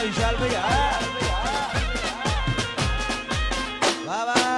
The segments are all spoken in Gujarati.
વિશાલ ભાઈ વાહ વાહ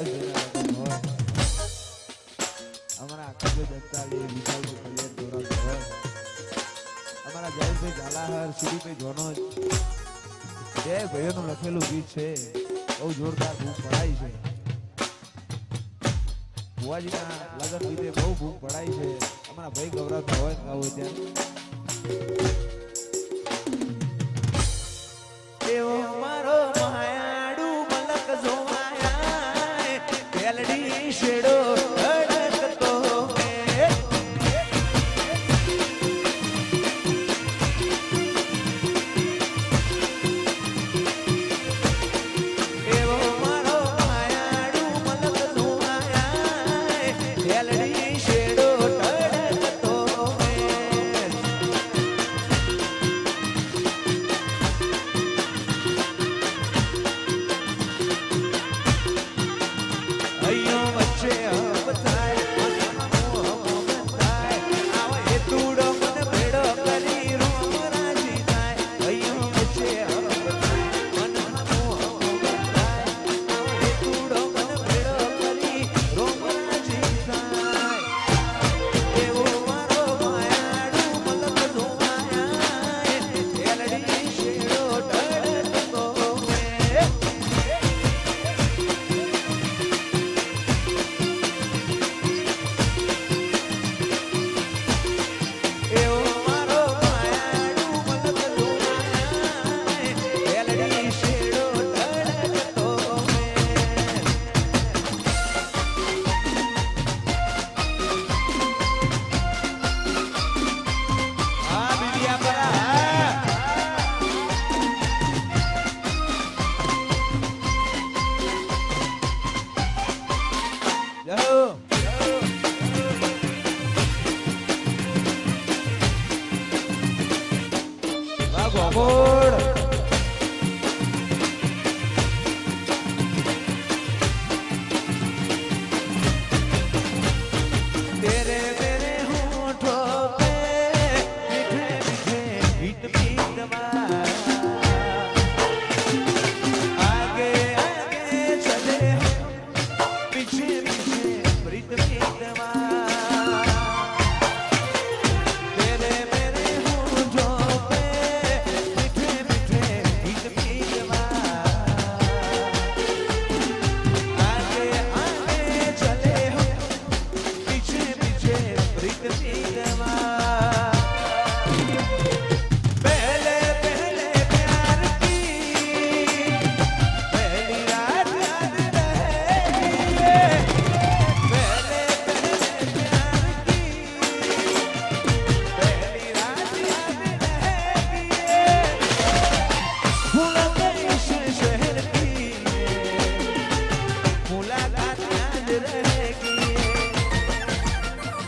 Hadi. હોય અમારા આકાશભાઈ દત્તાલી વિશાલભાઈ કલ્યાણ દોરા હોય અમારા જયેશભાઈ ઝાલાહર સુરીભાઈ જોનોજ બે ભાઈઓનું લખેલું ગીત છે બહુ જોરદાર બૂમ પડાય છે ભુવાજીના લગન લીધે બહુ બૂમ પડાય છે અમારા ભાઈ ગૌરવતા હોય ને હોય ત્યાં એવો મારો માયાડુ મલક જોવાયા પેલડી શેડો અડકતો એવો મારો માયાડુ મલક જોવાયા પેલડી શેડો અડકતો અయ్યો વચ્ચે હબ થાય મનમાં થાય આવો એ તૂડો મને ભેડો કરી રોમ રાજી થાય અయ్યો વચ્ચે હબ થાય મનમાં થાય આવો એ તૂડો મને ભેડો કરી રોમ રાજી થાય એવો મારો માયાડુ મલક જોવાયા એલડી શેડો ઢળતો એવો મારો માયાડુ મલક જોવાયા એલડી શેડો ઢળતો આ બીડિયા પરા જાઓ વાહ ગોગોળ तेरे मेरे होठों पे मीठे मीठे गीत गीतवा आगे आगे चले पीछे पीछे प्रीत गीतवा तेरे मेरे होठों पे मीठे मीठे गीत गीतवा आगे आगे चले पीछे पीछे प्रीत गीतवा पहले पहले प्यार की पहली रात याद रहेगी पहले पहले प्यार की पहली रात याद रहेगी भूला गई इस शहर की मुलाकात याद रहेगी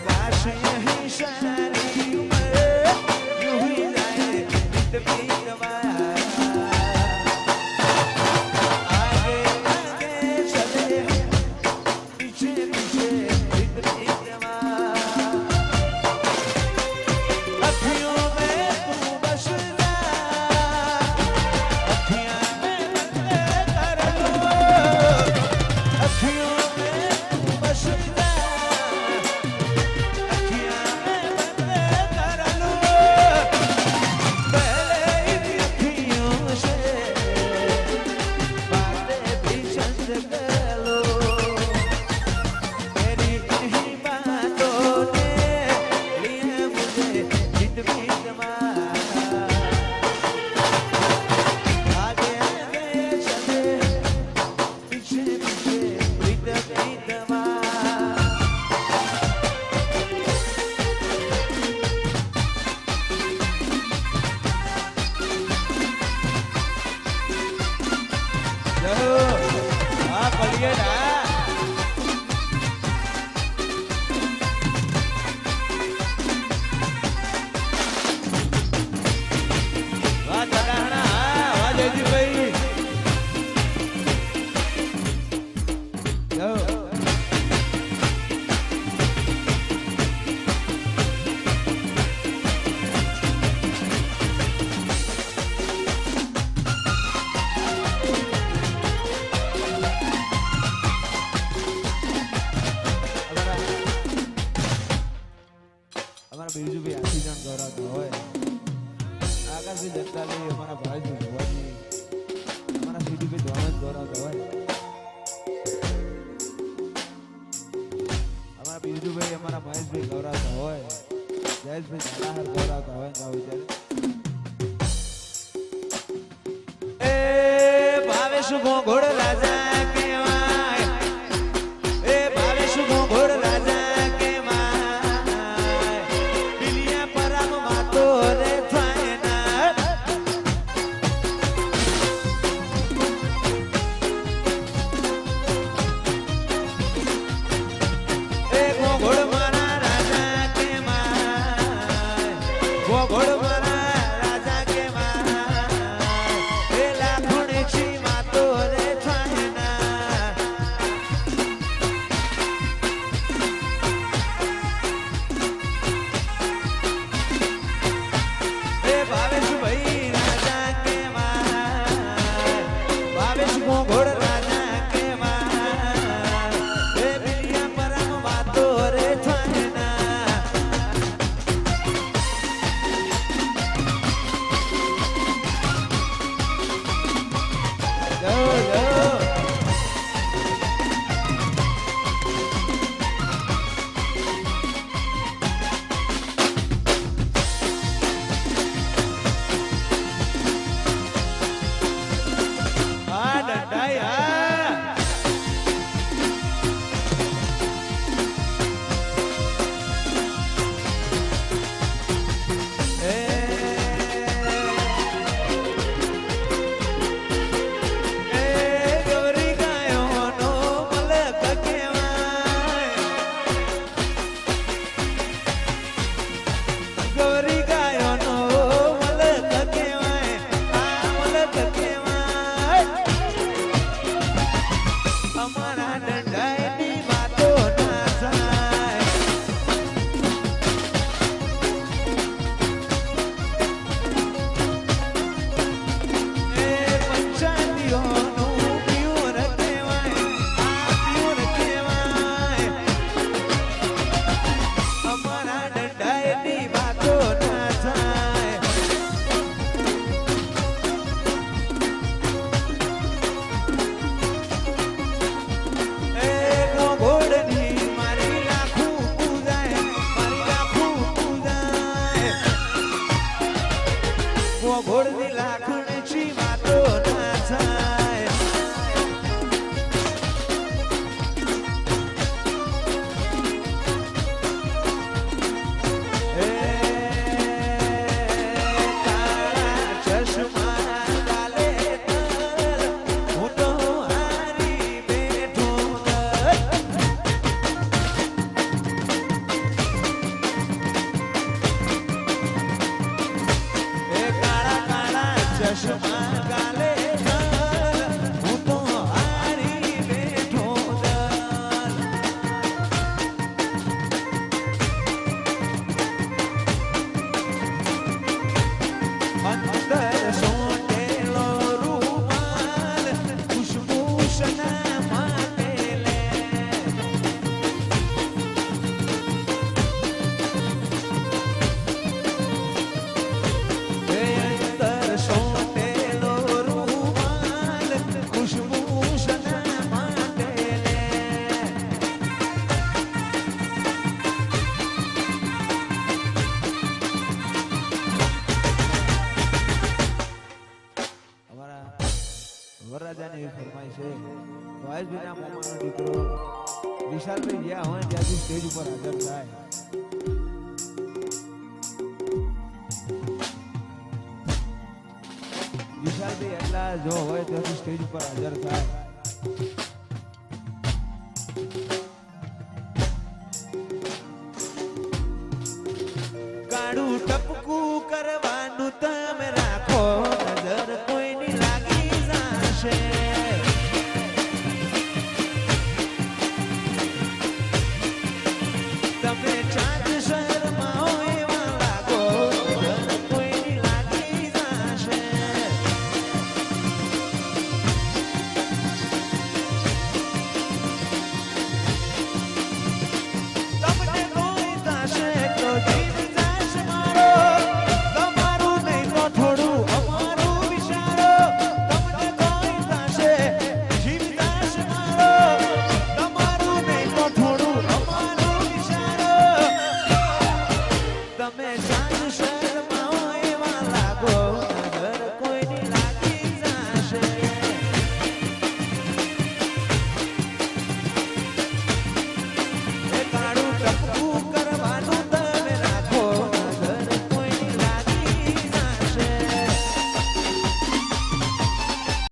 काश यही सारी उम्र यूं ही जाए बीत बीतवा आगे आगे चले पीछे पीछे बीत बीतवा अखियों में तू बस जा अखियां में बंद कर लो अखियों में तू બીજું ભાઈ આખી જણ ગૌરાતા હોય આકાશભાઈ જગતાલી અમારા ભાઈ ભગવાનજી અમારા સીડીભાઈ ધોરણ ગૌરાતા હોય અમારા બીજુભાઈ અમારા મહેશભાઈ ગૌરાતા હોય જયેશભાઈ ઝાલાહાર ગૌરાતા હોય ગાવ વિચારે ભાવેશ ઘોઘોડ રાજા કેવાય એ ભાવેશ ઘોઘોડ રાજા કેવાય દિલિયા પરામ માતો રે થાય ના એ ઘોઘોડ મારા રાજા કેવાય ઘોઘોડ મારા ઘોઘોડ રાજા કેવાય એ બિલિયા પરમ વાતો રે થાય ના ઘોડની લાખણચી વાતો ના થાય એ કાળા ચશ્મા ગાલે તલ હું તો હારી બેઠો ચશ્મા ગાલે હું તો હારી બેઠો અંદર સોટેલો રૂમાલ ખુશબૂશના માટે લે અંદર સોટેલો રૂમાલ ખુશબૂશના માટે લે અમારા વરરાજાની ફરમાઈ છે વાયસભાઈના મોમાનો દીકરો વિશાલભાઈ જ્યાં હોય ત્યાંથી સ્ટેજ ઉપર હાજર થાય વિશાલભાઈ એટલા જો હોય ત્યાંથી સ્ટેજ ઉપર હાજર થાય